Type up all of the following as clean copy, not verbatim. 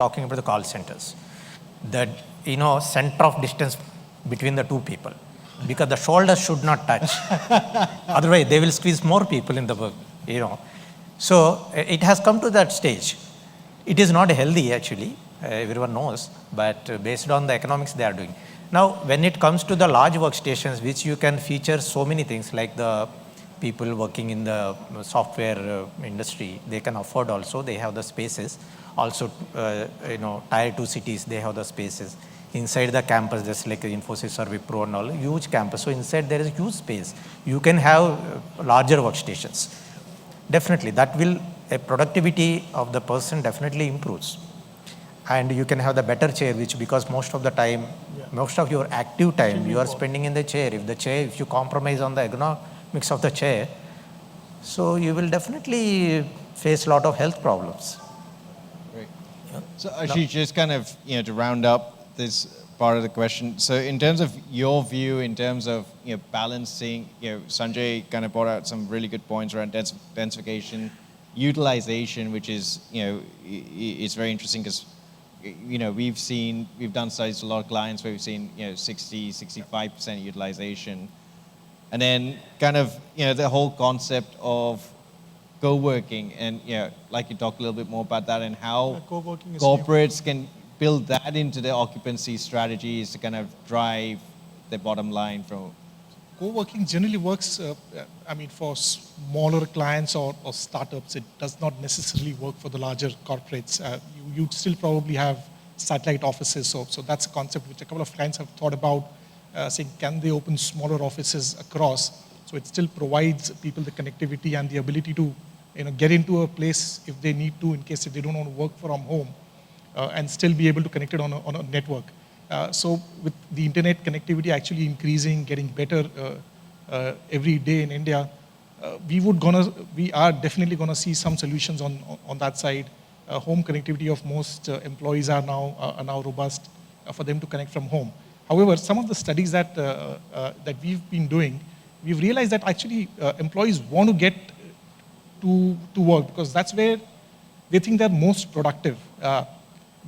talking about the call centers, that center of distance between the two people, because the shoulders should not touch. Otherwise, they will squeeze more people in the work. So it has come to that stage. It is not healthy actually. Everyone knows, but based on the economics they are doing. Now, when it comes to the large workstations, which you can feature so many things, like the people working in the software industry, they can afford also, they have the spaces. Also, tier 2 cities, they have the spaces. Inside the campus, just like Infosys or Wipro and all, huge campus. So inside there is huge space. You can have larger workstations. Definitely, that will, productivity of the person definitely improves. And you can have the better chair, which because most of the time, most of your active time, you are spending in the chair. If you compromise on the ergonomics of the chair, so you will definitely face a lot of health problems. Great. Yeah. So Ashish, just kind of, to round up this part of the question. So in terms of your view, in terms of, balancing, Sanjay kind of brought out some really good points around densification, utilization, which is, it's very interesting because, we've done studies with a lot of clients where we've seen, 60, 65% utilization. And then kind of, the whole concept of co-working and, like you talked a little bit more about that and how corporates can build that into their occupancy strategies to kind of drive their bottom line from. Co-working generally works, for smaller clients or startups. It does not necessarily work for the larger corporates. You'd still probably have satellite offices. So that's a concept which a couple of clients have thought about, saying, can they open smaller offices across? So it still provides people the connectivity and the ability to get into a place if they need to, in case if they don't want to work from home, and still be able to connect it on a network. So with the internet connectivity actually increasing, getting better every day in India, we are definitely gonna see some solutions on that side. Home connectivity of most employees are now robust for them to connect from home. However, some of the studies that we've been doing, we've realized that actually employees want to get to work because that's where they think they're most productive.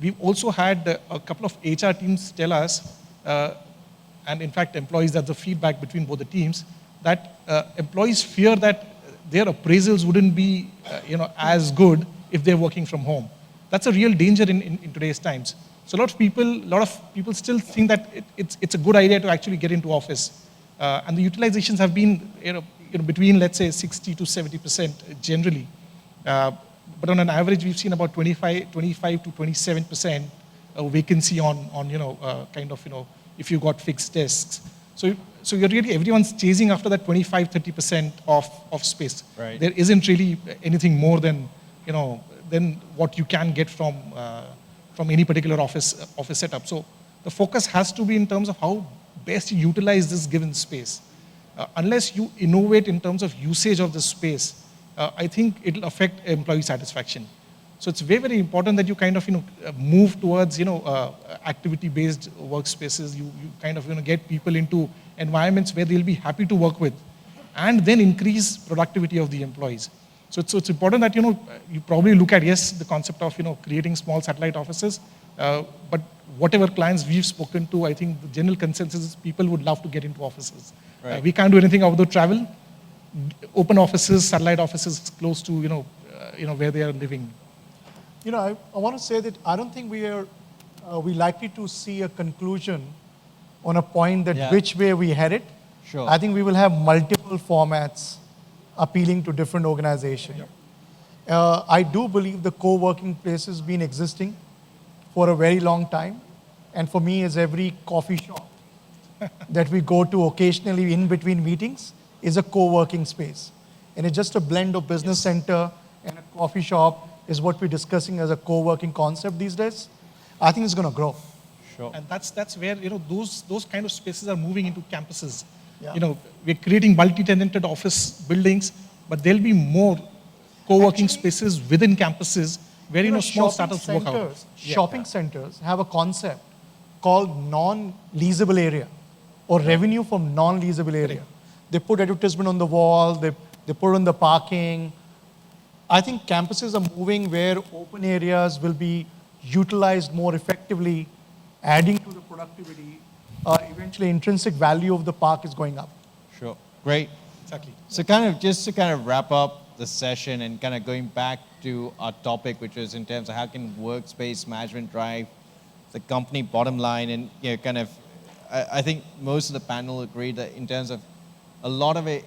We've also had a couple of HR teams tell us, and in fact employees, that's the feedback between both the teams, that employees fear that their appraisals wouldn't be as good if they're working from home. That's a real danger in today's times. So a lot of people still think that it's a good idea to actually get into office. And the utilizations have been between, let's say, 60 to 70% generally. But on an average, we've seen about 25 to 27% vacancy on if you got fixed desks. So you're really, everyone's chasing after that 25, 30% of space. Right. There isn't really anything more than what you can get from any particular office setup. So the focus has to be in terms of how best you utilize this given space. Unless you innovate in terms of usage of the space, I think it'll affect employee satisfaction. So it's very, very important that you kind of move towards activity-based workspaces. You kind of get people into environments where they'll be happy to work with, and then increase productivity of the employees. So it's important that you probably look at the concept of creating small satellite offices, but whatever clients we've spoken to, I think the general consensus is people would love to get into offices. Right. We can't do anything about the travel. Open offices, satellite offices close to where they are living. I want to say that I don't think we likely to see a conclusion on a point that which way we headed. Sure. I think we will have multiple formats appealing to different organizations. Yep. I do believe the co-working place has been existing for a very long time, and for me, is every coffee shop that we go to occasionally in between meetings is a co-working space. And it's just a blend of business center and a coffee shop is what we're discussing as a co-working concept these days. I think it's going to grow. Sure. And that's where those kind of spaces are moving into campuses. Yeah. We're creating multi-tenanted office buildings, but there'll be more co-working spaces within campuses where small startups work out. Shopping centers have a concept called non-leasable area or revenue from non-leasable area. They put advertisement on the wall, they put on the parking. I think campuses are moving where open areas will be utilized more effectively, adding to the productivity, eventually intrinsic value of the park is going up. Sure. Great. Exactly. So kind of just to kind of wrap up the session and kind of going back to our topic, which was in terms of how can workspace management drive the company bottom line, and kind of, I think most of the panel agreed that in terms of a lot of it,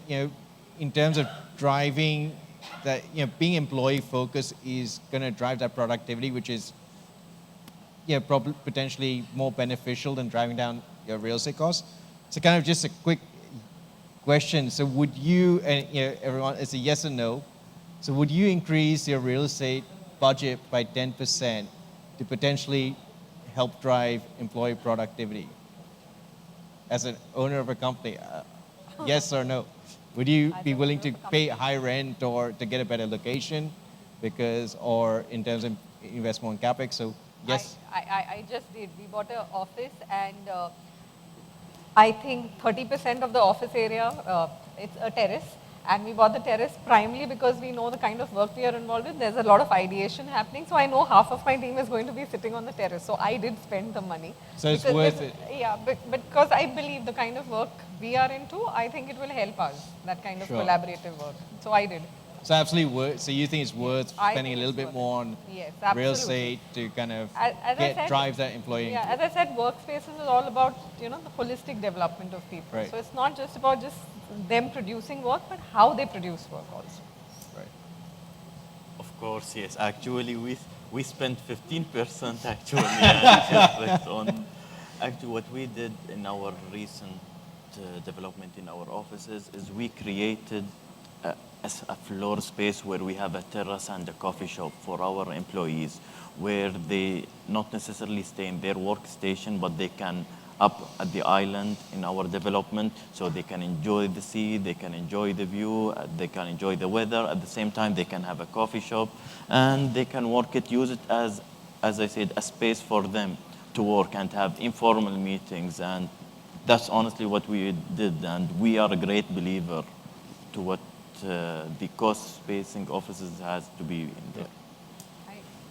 in terms of driving that, being employee focused is going to drive that productivity, which is probably potentially more beneficial than driving down your real estate costs. So kind of just a quick question. So would you, and everyone, it's a yes or no. So would you increase your real estate budget by 10% to potentially help drive employee productivity? As an owner of a company, yes or no? Would you be willing to pay high rent or to get a better location because, or in terms of investment in capex? So yes. I just did. We bought an office, and I think 30% of the office area, it's a terrace. And we bought the terrace primarily because we know the kind of work we are involved with. There's a lot of ideation happening. So I know half of my team is going to be sitting on the terrace. So I did spend the money. So it's worth it. Yeah, but because I believe the kind of work we are into, I think it will help us, that kind of Sure. collaborative work. So I did. So absolutely worth. So you think it's worth I spending a think little it's bit worth more it. on Yes, real absolutely. estate to kind of As I said, drive that employee? Yeah, as I said, workspaces is all about, the holistic development of people. Right. So it's not just about just them producing work, but how they produce work also. Right. Of course, yes. Actually, we spent 15% actually effect on actually what we did in our recent development in our offices is we created a floor space where we have a terrace and a coffee shop for our employees, where they not necessarily stay in their workstation, but they can up at the island in our development, so they can enjoy the sea, they can enjoy the view, they can enjoy the weather. At the same time, they can have a coffee shop, and they can use it as I said, a space for them to work and have informal meetings. And that's honestly what we did. And we are a great believer to what the cost spacing offices has to be in there.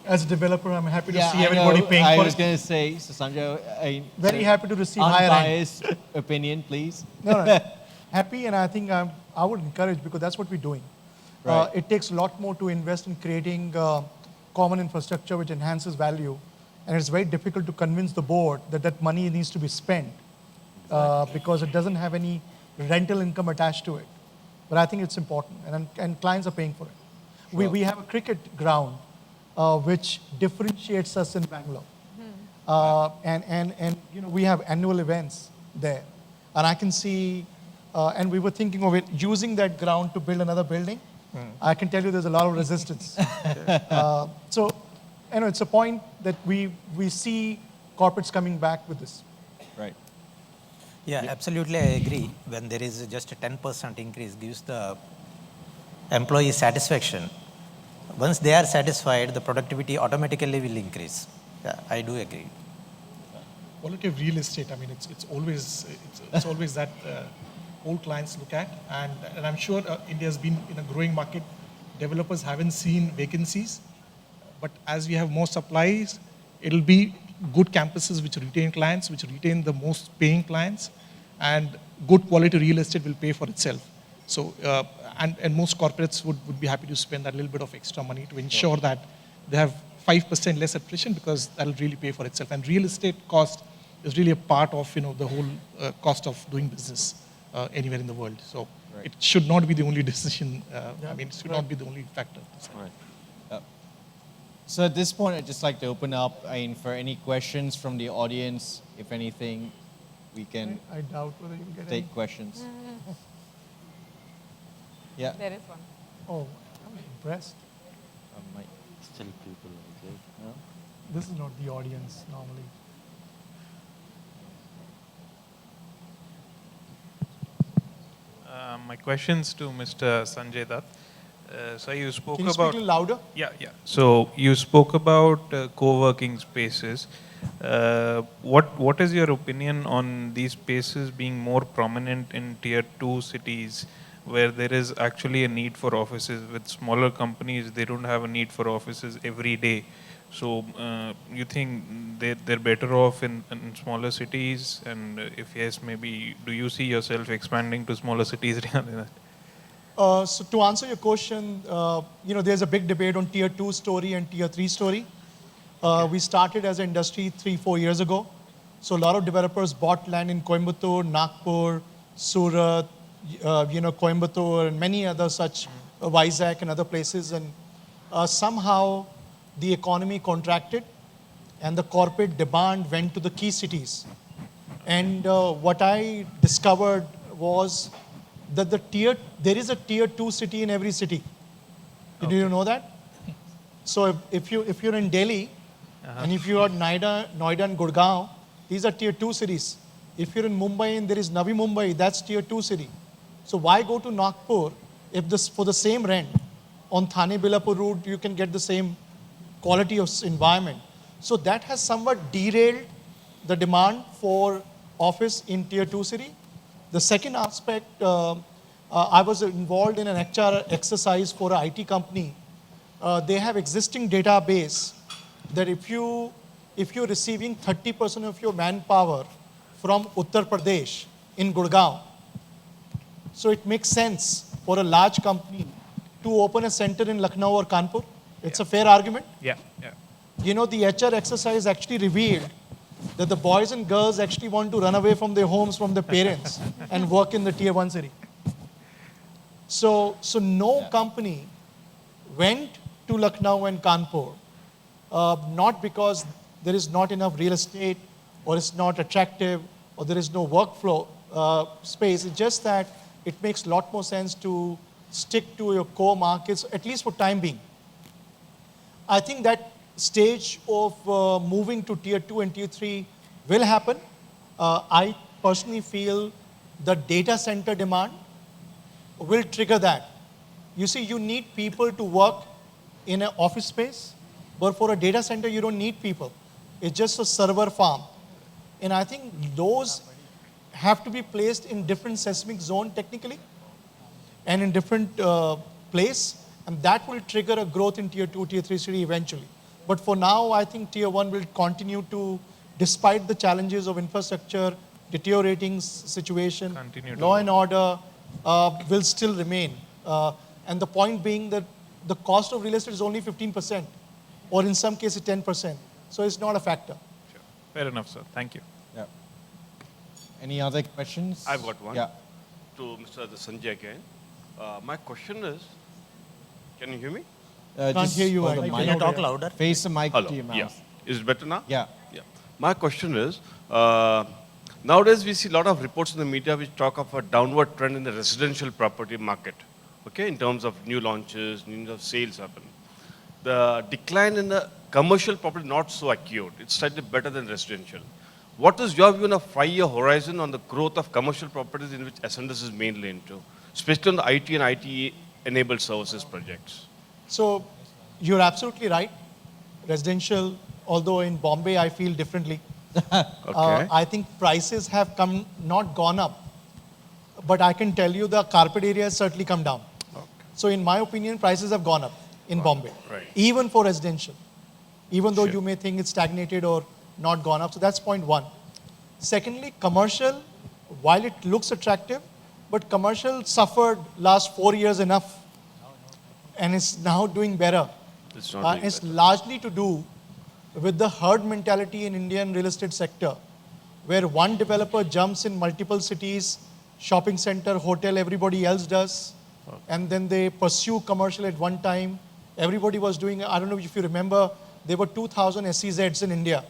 As a developer, I'm happy to see I everybody know. paying I for was it. going to say, so Sanjay, Very happy to receive higher rent. unbiased opinion, please. No. Happy, and I think I would encourage, because that's what we're doing. Right. It takes a lot more to invest in creating common infrastructure which enhances value, and it's very difficult to convince the board that that money needs to be spent because it doesn't have any rental income attached to it. But I think it's important, and clients are paying for it. Sure. We have a cricket ground which differentiates us in Bangalore. And we have annual events there. And I can see, and we were thinking of it, using that ground to build another building. I can tell you there's a lot of resistance. So, it's a point that we see corporates coming back with this. Right. Yeah, absolutely, I agree. When there is just a 10% increase, gives the employee satisfaction. Once they are satisfied, the productivity automatically will increase. Yeah, I do agree. Quality of real estate, I mean, it's always that all clients look at, and I'm sure India has been in a growing market. Developers haven't seen vacancies, but as we have more supplies, it'll be good campuses which retain clients, which retain the most paying clients, and good quality real estate will pay for itself. So, and most corporates would be happy to spend that little bit of extra money to ensure that they have 5% less attrition, because that'll really pay for itself. And real estate cost is really a part of the whole cost of doing business anywhere in the world. So Right. it should not be the only decision. I mean, it should not be the only factor. Right. So at this point, I'd just like to open up for any questions from the audience. If anything, we can I doubt whether you get take questions. Yeah. There is one. Oh, I'm impressed. Mike. Still people like it. No? This is not the audience normally. My questions to Mr. Sanjay Dutt. So you spoke Can you speak a about little louder? yeah. So you spoke about co-working spaces. What is your opinion on these spaces being more prominent in tier 2 cities, where there is actually a need for offices? With smaller companies, they don't have a need for offices every day. So you think they're better off in smaller cities? And if yes, maybe do you see yourself expanding to smaller cities? So to answer your question, there's a big debate on tier 2 story and tier 3 story. We started as an industry 3-4 years ago. So a lot of developers bought land in Coimbatore, Nagpur, Surat, Coimbatore, and many other such, Vizag and other places. And somehow the economy contracted and the corporate demand went to the key cities. And what I discovered was that there is a tier 2 city in every city. Did you know that? So if you're in Delhi, and if you are Noida and Gurgaon, these are tier 2 cities. If you're in Mumbai and there is Navi Mumbai, that's tier 2 city. So why go to Nagpur if for the same rent on Thane Bilapur route you can get the same quality of environment? So that has somewhat derailed the demand for office in tier 2 city. The second aspect, I was involved in an HR exercise for an IT company. They have existing database that if you're receiving 30% of your manpower from Uttar Pradesh in Gurgaon, so it makes sense for a large company to open a center in Lucknow or Kanpur. It's a fair argument. Yeah. The HR exercise actually revealed that the boys and girls actually want to run away from their homes, from their parents, and work in the tier 1 city. So no company went to Lucknow and Kanpur, not because there is not enough real estate, or it's not attractive, or there is no workflow space. It's just that it makes a lot more sense to stick to your core markets, at least for time being. I think that stage of moving to tier 2 and tier 3 will happen. I personally feel the data center demand will trigger that. You see, you need people to work in an office space, but for a data center, you don't need people. It's just a server farm. And I think those have to be placed in different seismic zone technically and in different place, and that will trigger a growth in tier 2, tier 3 city eventually. But for now, I think tier 1 will continue to, despite the challenges of infrastructure, deteriorating situation, law and order will still remain. And the point being that the cost of real estate is only 15%, or in some cases 10%. So it's not a factor. Sure. Fair enough, sir. Thank you. Yeah. Any other questions? I've got one. Yeah. To Mr. Sanjay again. My question is, can you hear me? Can't hear you. hold the Can mic. you talk louder? Face the mic Hello. to your mouth. Yeah. Is it better now? Yeah. Yeah. My question is, nowadays we see a lot of reports in the media which talk of a downward trend in the residential property market, okay, in terms of new launches, new of sales happen. The decline in the commercial property not so acute. It's slightly better than residential. What is your view on a 5-year horizon on the growth of commercial properties in which Ascendus is mainly into, especially on the IT and IT-enabled services projects? So you're absolutely right. Residential, although in Bombay I feel differently. Okay. I think prices have not gone up, but I can tell you the carpet area has certainly come down. Okay. So in my opinion, prices have gone up in Bombay, right. even for residential, even though Sure. you may think it's stagnated or not gone up. So that's point one. Secondly, commercial, while it looks attractive, but commercial suffered last 4 years enough, and it's now doing better. It's not doing It's better. largely to do with the herd mentality in Indian real estate sector, where one developer jumps in multiple cities, shopping center, hotel, everybody else does, and then they pursue commercial at one time. Everybody was doing, I don't know if you remember, there were 2,000 SEZs in India.